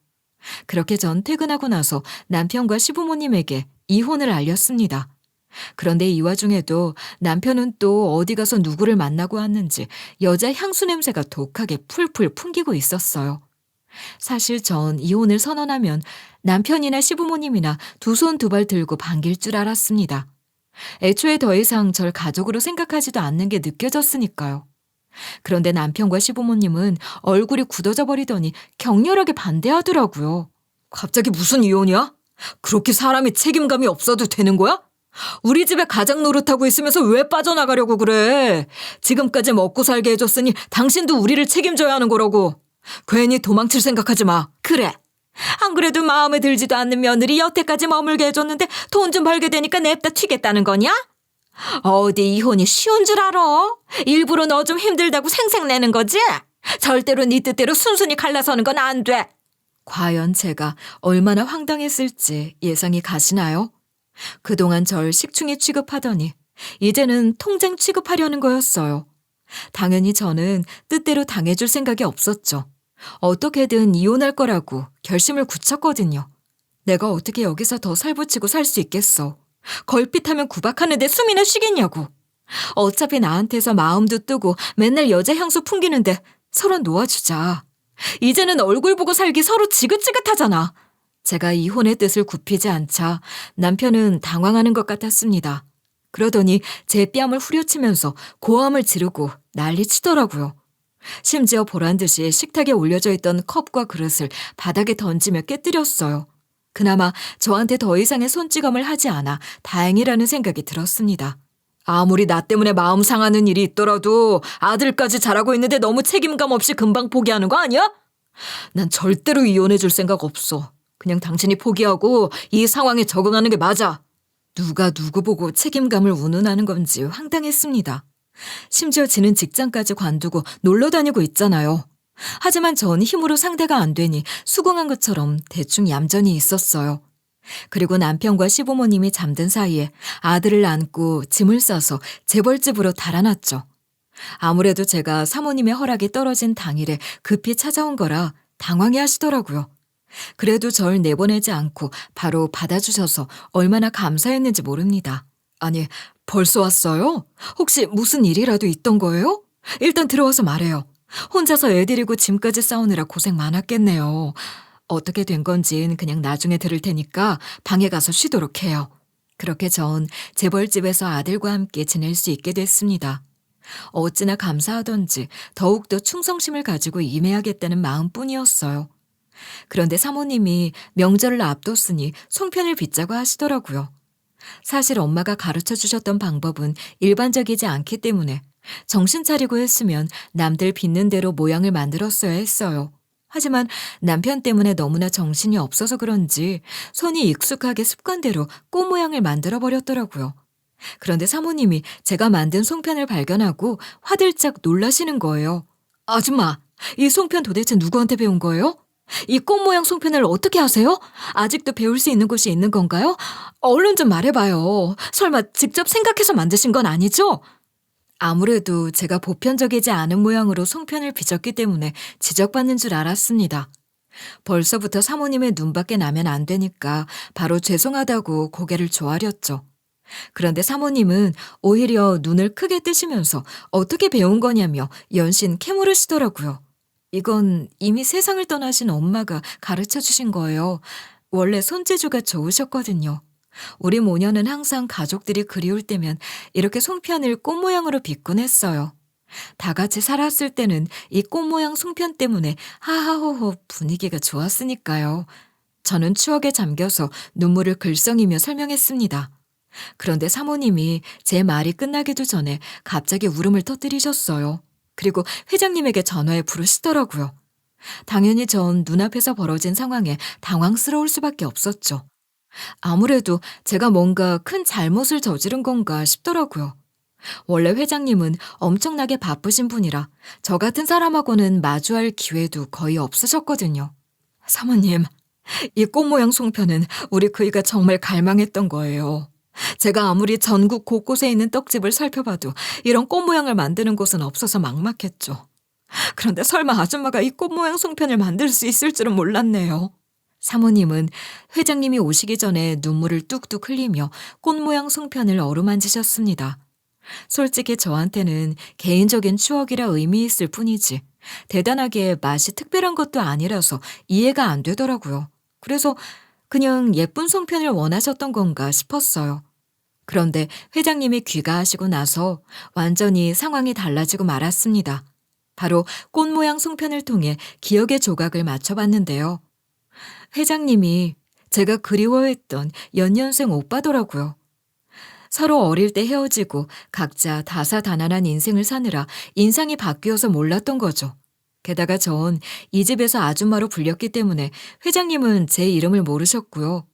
그렇게 전 퇴근하고 나서 남편과 시부모님에게 이혼을 알렸습니다. 그런데 이 와중에도 남편은 또 어디 가서 누구를 만나고 왔는지 여자 향수 냄새가 독하게 풀풀 풍기고 있었어요. 사실 전 이혼을 선언하면 남편이나 시부모님이나 두 손 두 발 들고 반길 줄 알았습니다. 애초에 더 이상 절 가족으로 생각하지도 않는 게 느껴졌으니까요. 그런데 남편과 시부모님은 얼굴이 굳어져 버리더니 격렬하게 반대하더라고요. 갑자기 무슨 이혼이야? 그렇게 사람이 책임감이 없어도 되는 거야? 우리 집에 가장 노릇하고 있으면서 왜 빠져나가려고 그래? 지금까지 먹고 살게 해줬으니 당신도 우리를 책임져야 하는 거라고. 괜히 도망칠 생각하지 마. 그래. 안 그래도 마음에 들지도 않는 며느리 여태까지 머물게 해줬는데 돈 좀 벌게 되니까 냅다 튀겠다는 거냐? 어디 이혼이 쉬운 줄 알아? 일부러 너 좀 힘들다고 생색내는 거지? 절대로 네 뜻대로 순순히 갈라서는 건 안 돼. 과연 제가 얼마나 황당했을지 예상이 가시나요? 그동안 절 식충이 취급하더니 이제는 통장 취급하려는 거였어요. 당연히 저는 뜻대로 당해줄 생각이 없었죠. 어떻게든 이혼할 거라고 결심을 굳혔거든요. 내가 어떻게 여기서 더 살붙이고 살 수 있겠어. 걸핏하면 구박하는데 숨이나 쉬겠냐고. 어차피 나한테서 마음도 뜨고 맨날 여자 향수 풍기는데 서로 놓아주자. 이제는 얼굴 보고 살기 서로 지긋지긋하잖아. 제가 이혼의 뜻을 굽히지 않자 남편은 당황하는 것 같았습니다. 그러더니 제 뺨을 후려치면서 고함을 지르고 난리치더라고요. 심지어 보란듯이 식탁에 올려져 있던 컵과 그릇을 바닥에 던지며 깨뜨렸어요. 그나마 저한테 더 이상의 손찌검을 하지 않아 다행이라는 생각이 들었습니다. 아무리 나 때문에 마음 상하는 일이 있더라도 아들까지 자라고 있는데 너무 책임감 없이 금방 포기하는 거 아니야? 난 절대로 이혼해 줄 생각 없어. 그냥 당신이 포기하고 이 상황에 적응하는 게 맞아. 누가 누구 보고 책임감을 운운하는 건지 황당했습니다. 심지어 지는 직장까지 관두고 놀러 다니고 있잖아요. 하지만 전 힘으로 상대가 안 되니 수긍한 것처럼 대충 얌전히 있었어요. 그리고 남편과 시부모님이 잠든 사이에 아들을 안고 짐을 싸서 재벌집으로 달아났죠. 아무래도 제가 사모님의 허락이 떨어진 당일에 급히 찾아온 거라 당황해 하시더라고요. 그래도 절 내보내지 않고 바로 받아주셔서 얼마나 감사했는지 모릅니다. 아니, 벌써 왔어요? 혹시 무슨 일이라도 있던 거예요? 일단 들어와서 말해요. 혼자서 애 데리고 짐까지 싸우느라 고생 많았겠네요. 어떻게 된 건진 그냥 나중에 들을 테니까 방에 가서 쉬도록 해요. 그렇게 전 재벌집에서 아들과 함께 지낼 수 있게 됐습니다. 어찌나 감사하던지 더욱더 충성심을 가지고 임해야겠다는 마음뿐이었어요. 그런데 사모님이 명절을 앞뒀으니 송편을 빚자고 하시더라고요. 사실 엄마가 가르쳐 주셨던 방법은 일반적이지 않기 때문에 정신 차리고 했으면 남들 빚는 대로 모양을 만들었어야 했어요. 하지만 남편 때문에 너무나 정신이 없어서 그런지 손이 익숙하게 습관대로 꽃 모양을 만들어 버렸더라고요. 그런데 사모님이 제가 만든 송편을 발견하고 화들짝 놀라시는 거예요. 아줌마, 이 송편 도대체 누구한테 배운 거예요? 이 꽃 모양 송편을 어떻게 하세요? 아직도 배울 수 있는 곳이 있는 건가요? 얼른 좀 말해봐요. 설마 직접 생각해서 만드신 건 아니죠? 아무래도 제가 보편적이지 않은 모양으로 송편을 빚었기 때문에 지적받는 줄 알았습니다. 벌써부터 사모님의 눈밖에 나면 안 되니까 바로 죄송하다고 고개를 조아렸죠. 그런데 사모님은 오히려 눈을 크게 뜨시면서 어떻게 배운 거냐며 연신 캐물으시더라고요. 이건 이미 세상을 떠나신 엄마가 가르쳐 주신 거예요. 원래 손재주가 좋으셨거든요. 우리 모녀는 항상 가족들이 그리울 때면 이렇게 송편을 꽃 모양으로 빚곤 했어요. 다 같이 살았을 때는 이 꽃 모양 송편 때문에 하하호호 분위기가 좋았으니까요. 저는 추억에 잠겨서 눈물을 글썽이며 설명했습니다. 그런데 사모님이 제 말이 끝나기도 전에 갑자기 울음을 터뜨리셨어요. 그리고 회장님에게 전화해 부르시더라고요. 당연히 전 눈앞에서 벌어진 상황에 당황스러울 수밖에 없었죠. 아무래도 제가 뭔가 큰 잘못을 저지른 건가 싶더라고요. 원래 회장님은 엄청나게 바쁘신 분이라 저 같은 사람하고는 마주할 기회도 거의 없으셨거든요. 사모님, 이 꽃 모양 송편은 우리 그이가 정말 갈망했던 거예요. 제가 아무리 전국 곳곳에 있는 떡집을 살펴봐도 이런 꽃 모양을 만드는 곳은 없어서 막막했죠. 그런데 설마 아줌마가 이 꽃 모양 송편을 만들 수 있을 줄은 몰랐네요. 사모님은 회장님이 오시기 전에 눈물을 뚝뚝 흘리며 꽃 모양 송편을 어루만지셨습니다. 솔직히 저한테는 개인적인 추억이라 의미 있을 뿐이지 대단하게 맛이 특별한 것도 아니라서 이해가 안 되더라고요. 그래서 그냥 예쁜 송편을 원하셨던 건가 싶었어요. 그런데 회장님이 귀가하시고 나서 완전히 상황이 달라지고 말았습니다. 바로 꽃 모양 송편을 통해 기억의 조각을 맞춰봤는데요. 회장님이 제가 그리워했던 연년생 오빠더라고요. 서로 어릴 때 헤어지고 각자 다사다난한 인생을 사느라 인상이 바뀌어서 몰랐던 거죠. 게다가 전 이 집에서 아줌마로 불렸기 때문에 회장님은 제 이름을 모르셨고요.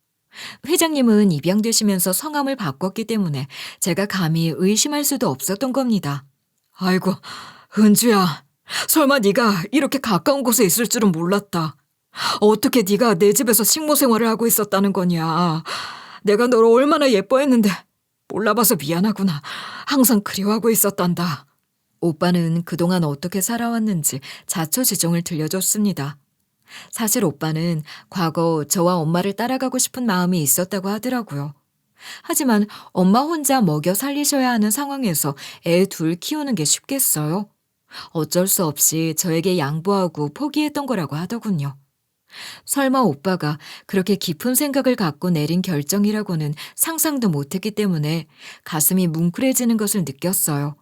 회장님은 입양되시면서 성함을 바꿨기 때문에 제가 감히 의심할 수도 없었던 겁니다. 아이고, 은주야. 설마 네가 이렇게 가까운 곳에 있을 줄은 몰랐다. 어떻게 네가 내 집에서 식모 생활을 하고 있었다는 거냐. 내가 너를 얼마나 예뻐했는데 몰라봐서 미안하구나. 항상 그리워하고 있었단다. 오빠는 그동안 어떻게 살아왔는지 자초지종을 들려줬습니다. 사실 오빠는 과거 저와 엄마를 따라가고 싶은 마음이 있었다고 하더라고요. 하지만 엄마 혼자 먹여 살리셔야 하는 상황에서 애 둘 키우는 게 쉽겠어요? 어쩔 수 없이 저에게 양보하고 포기했던 거라고 하더군요. 설마 오빠가 그렇게 깊은 생각을 갖고 내린 결정이라고는 상상도 못했기 때문에 가슴이 뭉클해지는 것을 느꼈어요.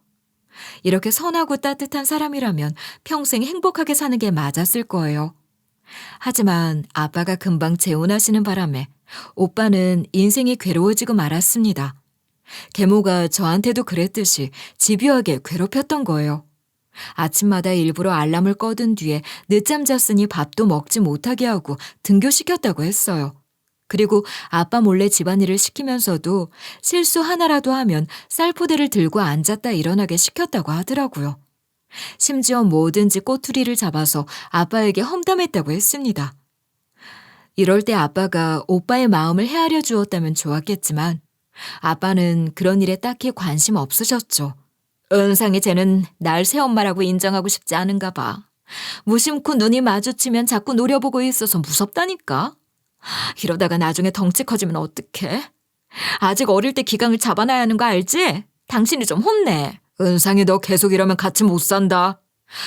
이렇게 선하고 따뜻한 사람이라면 평생 행복하게 사는 게 맞았을 거예요. 하지만 아빠가 금방 재혼하시는 바람에 오빠는 인생이 괴로워지고 말았습니다. 계모가 저한테도 그랬듯이 집요하게 괴롭혔던 거예요. 아침마다 일부러 알람을 꺼둔 뒤에 늦잠 잤으니 밥도 먹지 못하게 하고 등교시켰다고 했어요. 그리고 아빠 몰래 집안일을 시키면서도 실수 하나라도 하면 쌀포대를 들고 앉았다 일어나게 시켰다고 하더라고요. 심지어 뭐든지 꼬투리를 잡아서 아빠에게 험담했다고 했습니다. 이럴 때 아빠가 오빠의 마음을 헤아려 주었다면 좋았겠지만 아빠는 그런 일에 딱히 관심 없으셨죠. 은상이 쟤는 날 새엄마라고 인정하고 싶지 않은가 봐. 무심코 눈이 마주치면 자꾸 노려보고 있어서 무섭다니까. 이러다가 나중에 덩치 커지면 어떡해? 아직 어릴 때 기강을 잡아놔야 하는 거 알지? 당신이 좀 혼내. 은상이 너 계속 이러면 같이 못 산다.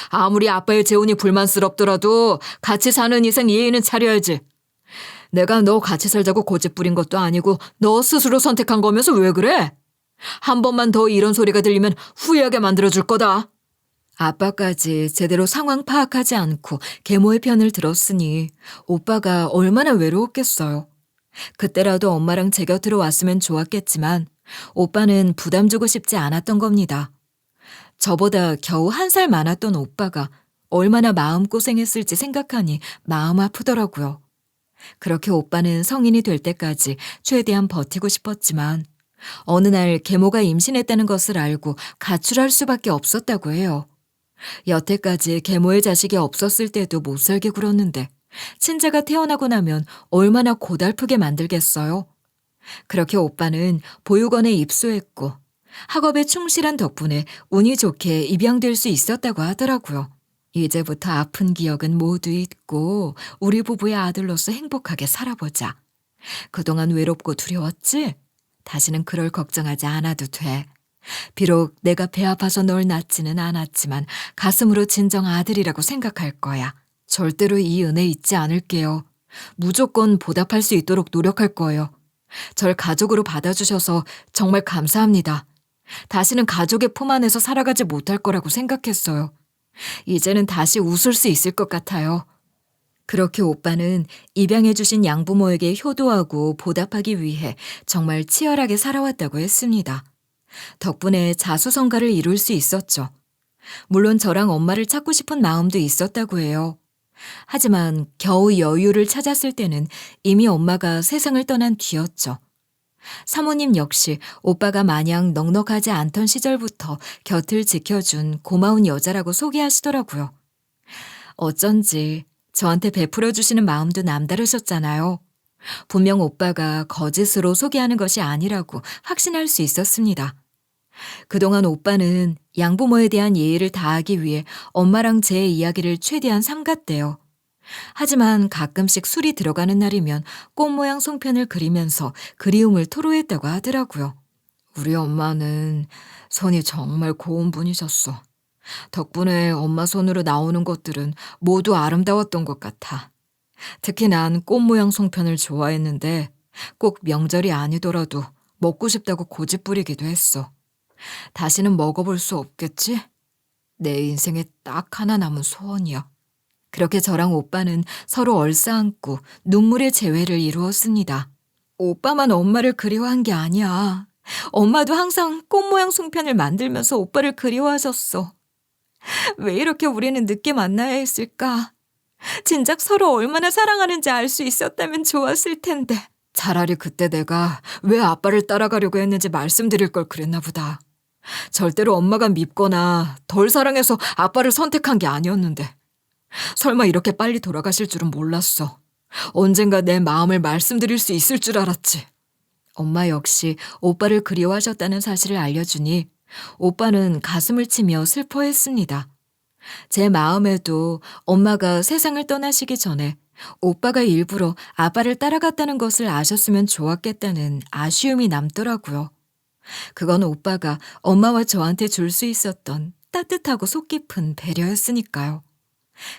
아무리 아빠의 재혼이 불만스럽더라도 같이 사는 이상 예의는 차려야지. 내가 너 같이 살자고 고집 부린 것도 아니고 너 스스로 선택한 거면서 왜 그래? 한 번만 더 이런 소리가 들리면 후회하게 만들어줄 거다. 아빠까지 제대로 상황 파악하지 않고 계모의 편을 들었으니 오빠가 얼마나 외로웠겠어요. 그때라도 엄마랑 제 곁으로 왔으면 좋았겠지만 오빠는 부담 주고 싶지 않았던 겁니다. 저보다 겨우 1살 많았던 오빠가 얼마나 마음고생했을지 생각하니 마음 아프더라고요. 그렇게 오빠는 성인이 될 때까지 최대한 버티고 싶었지만 어느 날 계모가 임신했다는 것을 알고 가출할 수밖에 없었다고 해요. 여태까지 계모의 자식이 없었을 때도 못 살게 굴었는데 친자가 태어나고 나면 얼마나 고달프게 만들겠어요. 그렇게 오빠는 보육원에 입소했고 학업에 충실한 덕분에 운이 좋게 입양될 수 있었다고 하더라고요. 이제부터 아픈 기억은 모두 잊고 우리 부부의 아들로서 행복하게 살아보자. 그동안 외롭고 두려웠지? 다시는 그럴 걱정하지 않아도 돼. 비록 내가 배 아파서 널 낳지는 않았지만 가슴으로 진정 아들이라고 생각할 거야. 절대로 이 은혜 잊지 않을게요. 무조건 보답할 수 있도록 노력할 거예요. 절 가족으로 받아주셔서 정말 감사합니다. 다시는 가족의 품 안에서 살아가지 못할 거라고 생각했어요. 이제는 다시 웃을 수 있을 것 같아요. 그렇게 오빠는 입양해주신 양부모에게 효도하고 보답하기 위해 정말 치열하게 살아왔다고 했습니다. 덕분에 자수성가를 이룰 수 있었죠. 물론 저랑 엄마를 찾고 싶은 마음도 있었다고 해요. 하지만 겨우 여유를 찾았을 때는 이미 엄마가 세상을 떠난 뒤였죠. 사모님 역시 오빠가 마냥 넉넉하지 않던 시절부터 곁을 지켜준 고마운 여자라고 소개하시더라고요. 어쩐지 저한테 베풀어 주시는 마음도 남다르셨잖아요. 분명 오빠가 거짓으로 소개하는 것이 아니라고 확신할 수 있었습니다. 그동안 오빠는 양부모에 대한 예의를 다하기 위해 엄마랑 제 이야기를 최대한 삼갔대요. 하지만 가끔씩 술이 들어가는 날이면 꽃 모양 송편을 그리면서 그리움을 토로했다고 하더라고요. 우리 엄마는 손이 정말 고운 분이셨어. 덕분에 엄마 손으로 나오는 것들은 모두 아름다웠던 것 같아. 특히 난 꽃 모양 송편을 좋아했는데 꼭 명절이 아니더라도 먹고 싶다고 고집 부리기도 했어. 다시는 먹어볼 수 없겠지? 내 인생에 딱 하나 남은 소원이야. 그렇게 저랑 오빠는 서로 얼싸안고 눈물의 재회를 이루었습니다. 오빠만 엄마를 그리워한 게 아니야. 엄마도 항상 꽃 모양 송편을 만들면서 오빠를 그리워하셨어. 왜 이렇게 우리는 늦게 만나야 했을까? 진작 서로 얼마나 사랑하는지 알 수 있었다면 좋았을 텐데. 차라리 그때 내가 왜 아빠를 따라가려고 했는지 말씀드릴 걸 그랬나 보다. 절대로 엄마가 밉거나 덜 사랑해서 아빠를 선택한 게 아니었는데. 설마 이렇게 빨리 돌아가실 줄은 몰랐어. 언젠가 내 마음을 말씀드릴 수 있을 줄 알았지. 엄마 역시 오빠를 그리워하셨다는 사실을 알려주니 오빠는 가슴을 치며 슬퍼했습니다. 제 마음에도 엄마가 세상을 떠나시기 전에 오빠가 일부러 아빠를 따라갔다는 것을 아셨으면 좋았겠다는 아쉬움이 남더라고요. 그건 오빠가 엄마와 저한테 줄 수 있었던 따뜻하고 속 깊은 배려였으니까요.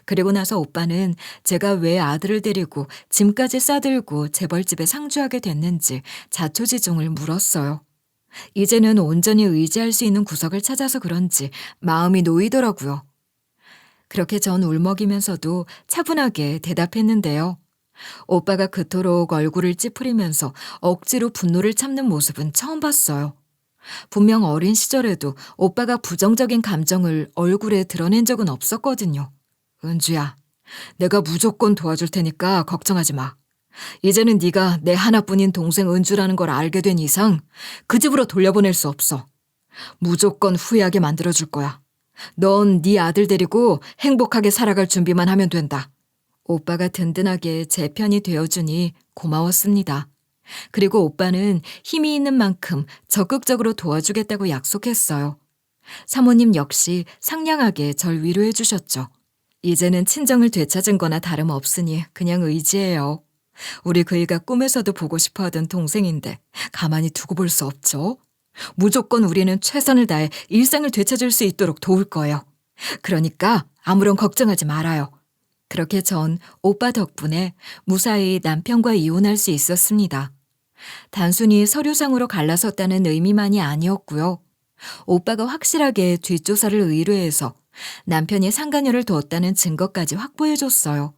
그리고 나서 오빠는 제가 왜 아들을 데리고 짐까지 싸들고 재벌집에 상주하게 됐는지 자초지종을 물었어요. 이제는 온전히 의지할 수 있는 구석을 찾아서 그런지 마음이 놓이더라고요. 그렇게 전 울먹이면서도 차분하게 대답했는데요. 오빠가 그토록 얼굴을 찌푸리면서 억지로 분노를 참는 모습은 처음 봤어요. 분명 어린 시절에도 오빠가 부정적인 감정을 얼굴에 드러낸 적은 없었거든요. 은주야, 내가 무조건 도와줄 테니까 걱정하지 마. 이제는 네가 내 하나뿐인 동생 은주라는 걸 알게 된 이상 그 집으로 돌려보낼 수 없어. 무조건 후회하게 만들어줄 거야. 넌 네 아들 데리고 행복하게 살아갈 준비만 하면 된다. 오빠가 든든하게 제 편이 되어주니 고마웠습니다. 그리고 오빠는 힘이 있는 만큼 적극적으로 도와주겠다고 약속했어요. 사모님 역시 상냥하게 절 위로해 주셨죠. 이제는 친정을 되찾은 거나 다름없으니 그냥 의지해요. 우리 그이가 꿈에서도 보고 싶어 하던 동생인데 가만히 두고 볼 수 없죠. 무조건 우리는 최선을 다해 일상을 되찾을 수 있도록 도울 거예요. 그러니까 아무런 걱정하지 말아요. 그렇게 전 오빠 덕분에 무사히 남편과 이혼할 수 있었습니다. 단순히 서류상으로 갈라섰다는 의미만이 아니었고요. 오빠가 확실하게 뒷조사를 의뢰해서 남편이 상간녀를 두었다는 증거까지 확보해줬어요.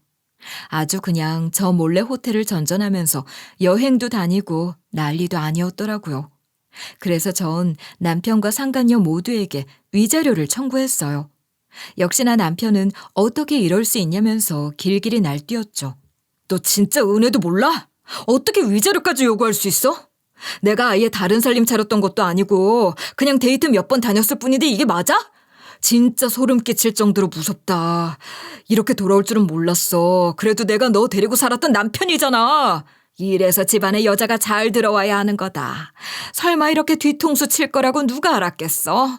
아주 그냥 저 몰래 호텔을 전전하면서 여행도 다니고 난리도 아니었더라고요. 그래서 전 남편과 상간녀 모두에게 위자료를 청구했어요. 역시나 남편은 어떻게 이럴 수 있냐면서 길길이 날뛰었죠. 너 진짜 은혜도 몰라? 어떻게 위자료까지 요구할 수 있어? 내가 아예 다른 살림 차렸던 것도 아니고 그냥 데이트 몇 번 다녔을 뿐인데 이게 맞아? 진짜 소름 끼칠 정도로 무섭다. 이렇게 돌아올 줄은 몰랐어. 그래도 내가 너 데리고 살았던 남편이잖아. 이래서 집안에 여자가 잘 들어와야 하는 거다. 설마 이렇게 뒤통수 칠 거라고 누가 알았겠어?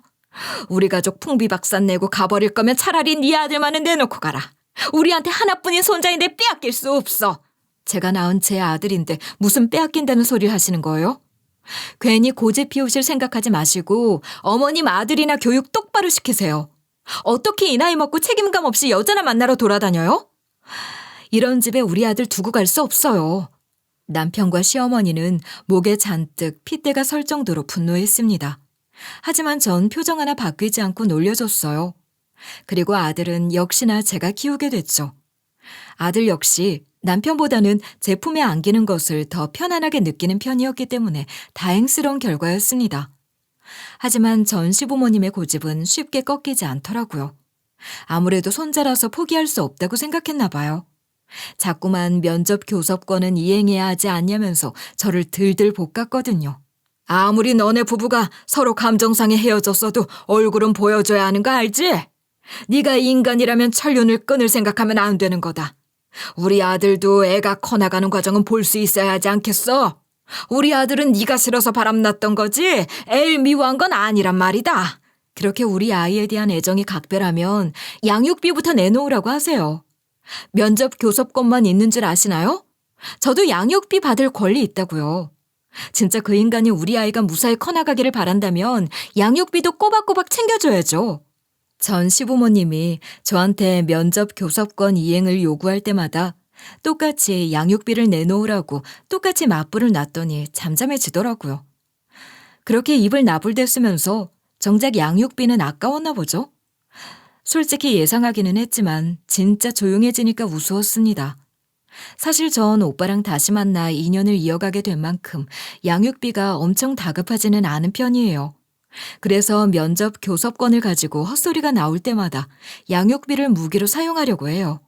우리 가족 풍비박산 내고 가버릴 거면 차라리 네 아들만은 내놓고 가라. 우리한테 하나뿐인 손자인데 빼앗길 수 없어. 제가 낳은 제 아들인데 무슨 빼앗긴다는 소리를 하시는 거예요? 괜히 고집 피우실 생각하지 마시고 어머님 아들이나 교육 똑바로 시키세요. 어떻게 이 나이 먹고 책임감 없이 여자나 만나러 돌아다녀요? 이런 집에 우리 아들 두고 갈 수 없어요. 남편과 시어머니는 목에 잔뜩 핏대가 설 정도로 분노했습니다. 하지만 전 표정 하나 바뀌지 않고 놀려줬어요. 그리고 아들은 역시나 제가 키우게 됐죠. 아들 역시 남편보다는 제 품에 안기는 것을 더 편안하게 느끼는 편이었기 때문에 다행스러운 결과였습니다. 하지만 전 시부모님의 고집은 쉽게 꺾이지 않더라고요. 아무래도 손자라서 포기할 수 없다고 생각했나 봐요. 자꾸만 면접 교섭권은 이행해야 하지 않냐면서 저를 들들 볶았거든요. 아무리 너네 부부가 서로 감정상에 헤어졌어도 얼굴은 보여줘야 하는 거 알지? 네가 인간이라면 천륜을 끊을 생각하면 안 되는 거다. 우리 아들도 애가 커나가는 과정은 볼 수 있어야 하지 않겠어? 우리 아들은 네가 싫어서 바람났던 거지 애를 미워한 건 아니란 말이다. 그렇게 우리 아이에 대한 애정이 각별하면 양육비부터 내놓으라고 하세요. 면접 교섭권만 있는 줄 아시나요? 저도 양육비 받을 권리 있다고요. 진짜 그 인간이 우리 아이가 무사히 커나가기를 바란다면 양육비도 꼬박꼬박 챙겨줘야죠. 전 시부모님이 저한테 면접 교섭권 이행을 요구할 때마다 똑같이 양육비를 내놓으라고 똑같이 맞불을 놨더니 잠잠해지더라고요. 그렇게 입을 나불댔으면서 정작 양육비는 아까웠나 보죠. 솔직히 예상하기는 했지만 진짜 조용해지니까 우스웠습니다. 사실 전 오빠랑 다시 만나 인연을 이어가게 된 만큼 양육비가 엄청 다급하지는 않은 편이에요. 그래서 면접 교섭권을 가지고 헛소리가 나올 때마다 양육비를 무기로 사용하려고 해요.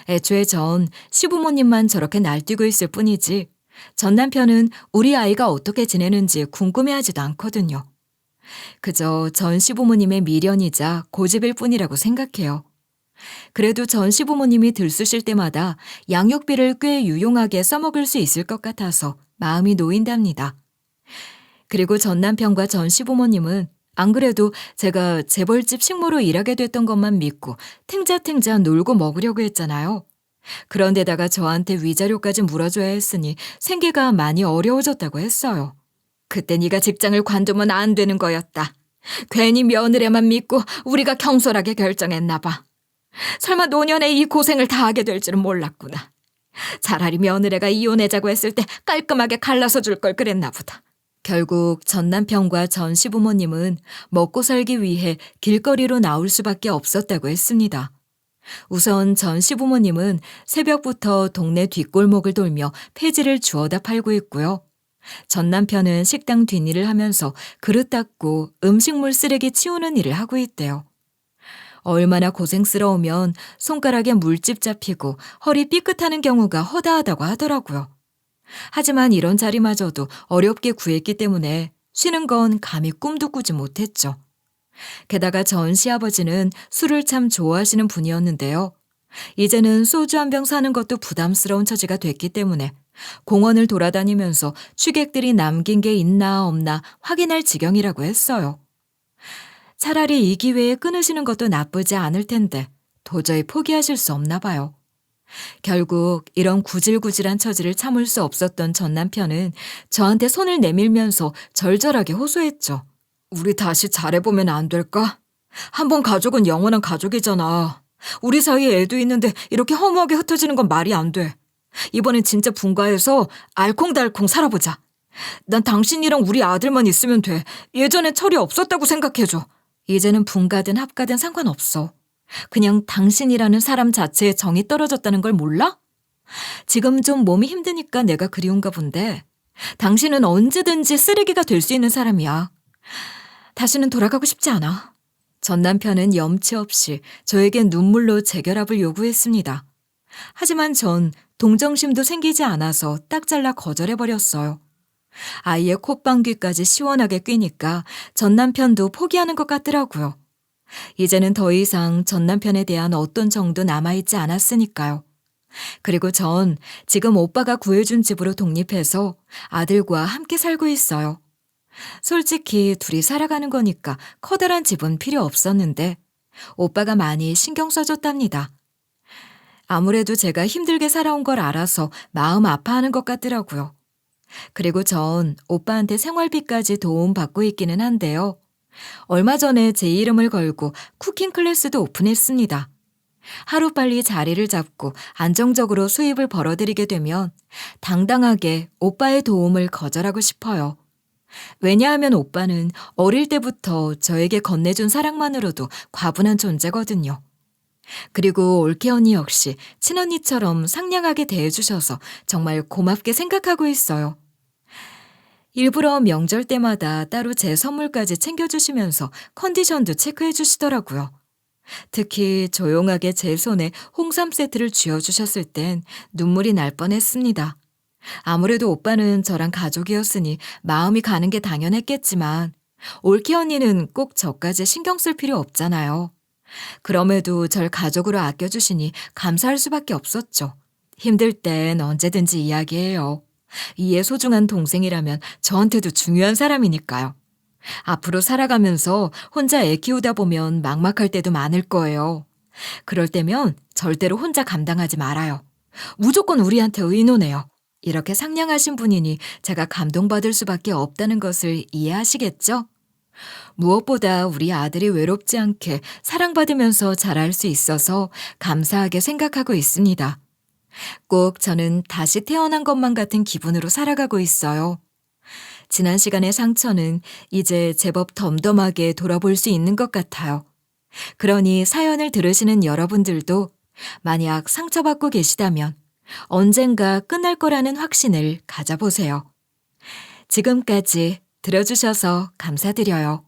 애초에 전 시부모님만 저렇게 날뛰고 있을 뿐이지 전 남편은 우리 아이가 어떻게 지내는지 궁금해하지도 않거든요. 그저 전 시부모님의 미련이자 고집일 뿐이라고 생각해요. 그래도 전 시부모님이 들쑤실 때마다 양육비를 꽤 유용하게 써먹을 수 있을 것 같아서 마음이 놓인답니다. 그리고 전 남편과 전 시부모님은 안 그래도 제가 재벌집 식모로 일하게 됐던 것만 믿고 탱자탱자 놀고 먹으려고 했잖아요. 그런데다가 저한테 위자료까지 물어줘야 했으니 생계가 많이 어려워졌다고 했어요. 그때 네가 직장을 관두면 안 되는 거였다. 괜히 며느리만 믿고 우리가 경솔하게 결정했나 봐. 설마 노년에 이 고생을 다 하게 될 줄은 몰랐구나. 차라리 며느리가 이혼하자고 했을 때 깔끔하게 갈라서 줄 걸 그랬나 보다. 결국 전 남편과 전 시부모님은 먹고 살기 위해 길거리로 나올 수밖에 없었다고 했습니다. 우선 전 시부모님은 새벽부터 동네 뒷골목을 돌며 폐지를 주워다 팔고 있고요. 전 남편은 식당 뒷일을 하면서 그릇 닦고 음식물 쓰레기 치우는 일을 하고 있대요. 얼마나 고생스러우면 손가락에 물집 잡히고 허리 삐끗하는 경우가 허다하다고 하더라고요. 하지만 이런 자리마저도 어렵게 구했기 때문에 쉬는 건 감히 꿈도 꾸지 못했죠. 게다가 전 시아버지는 술을 참 좋아하시는 분이었는데요. 이제는 소주 한 병 사는 것도 부담스러운 처지가 됐기 때문에 공원을 돌아다니면서 취객들이 남긴 게 있나 없나 확인할 지경이라고 했어요. 차라리 이 기회에 끊으시는 것도 나쁘지 않을 텐데 도저히 포기하실 수 없나 봐요. 결국 이런 구질구질한 처지를 참을 수 없었던 전 남편은 저한테 손을 내밀면서 절절하게 호소했죠. 우리 다시 잘해보면 안 될까? 한번 가족은 영원한 가족이잖아. 우리 사이에 애도 있는데 이렇게 허무하게 흩어지는 건 말이 안 돼. 이번엔 진짜 분가해서 알콩달콩 살아보자. 난 당신이랑 우리 아들만 있으면 돼. 예전엔 철이 없었다고 생각해줘. 이제는 분가든 합가든 상관없어. 그냥 당신이라는 사람 자체에 정이 떨어졌다는 걸 몰라? 지금 좀 몸이 힘드니까 내가 그리운가 본데 당신은 언제든지 쓰레기가 될 수 있는 사람이야. 다시는 돌아가고 싶지 않아. 전 남편은 염치 없이 저에게 눈물로 재결합을 요구했습니다. 하지만 전 동정심도 생기지 않아서 딱 잘라 거절해버렸어요. 아이의 콧방귀까지 시원하게 뀌니까 전 남편도 포기하는 것 같더라고요. 이제는 더 이상 전 남편에 대한 어떤 정도 남아있지 않았으니까요. 그리고 전 지금 오빠가 구해준 집으로 독립해서 아들과 함께 살고 있어요. 솔직히 둘이 살아가는 거니까 커다란 집은 필요 없었는데 오빠가 많이 신경 써줬답니다. 아무래도 제가 힘들게 살아온 걸 알아서 마음 아파하는 것 같더라고요. 그리고 전 오빠한테 생활비까지 도움받고 있기는 한데요. 얼마 전에 제 이름을 걸고 쿠킹 클래스도 오픈했습니다. 하루빨리 자리를 잡고 안정적으로 수입을 벌어들이게 되면 당당하게 오빠의 도움을 거절하고 싶어요. 왜냐하면 오빠는 어릴 때부터 저에게 건네준 사랑만으로도 과분한 존재거든요. 그리고 올케 언니 역시 친언니처럼 상냥하게 대해주셔서 정말 고맙게 생각하고 있어요. 일부러 명절 때마다 따로 제 선물까지 챙겨주시면서 컨디션도 체크해 주시더라고요. 특히 조용하게 제 손에 홍삼 세트를 쥐어주셨을 땐 눈물이 날 뻔했습니다. 아무래도 오빠는 저랑 가족이었으니 마음이 가는 게 당연했겠지만 올케 언니는 꼭 저까지 신경 쓸 필요 없잖아요. 그럼에도 절 가족으로 아껴주시니 감사할 수밖에 없었죠. 힘들 땐 언제든지 이야기해요. 이에 소중한 동생이라면 저한테도 중요한 사람이니까요. 앞으로 살아가면서 혼자 애 키우다 보면 막막할 때도 많을 거예요. 그럴 때면 절대로 혼자 감당하지 말아요. 무조건 우리한테 의논해요. 이렇게 상냥하신 분이니 제가 감동받을 수밖에 없다는 것을 이해하시겠죠? 무엇보다 우리 아들이 외롭지 않게 사랑받으면서 자랄 수 있어서 감사하게 생각하고 있습니다. 꼭 저는 다시 태어난 것만 같은 기분으로 살아가고 있어요. 지난 시간의 상처는 이제 제법 덤덤하게 돌아볼 수 있는 것 같아요. 그러니 사연을 들으시는 여러분들도 만약 상처받고 계시다면 언젠가 끝날 거라는 확신을 가져보세요. 지금까지 들어주셔서 감사드려요.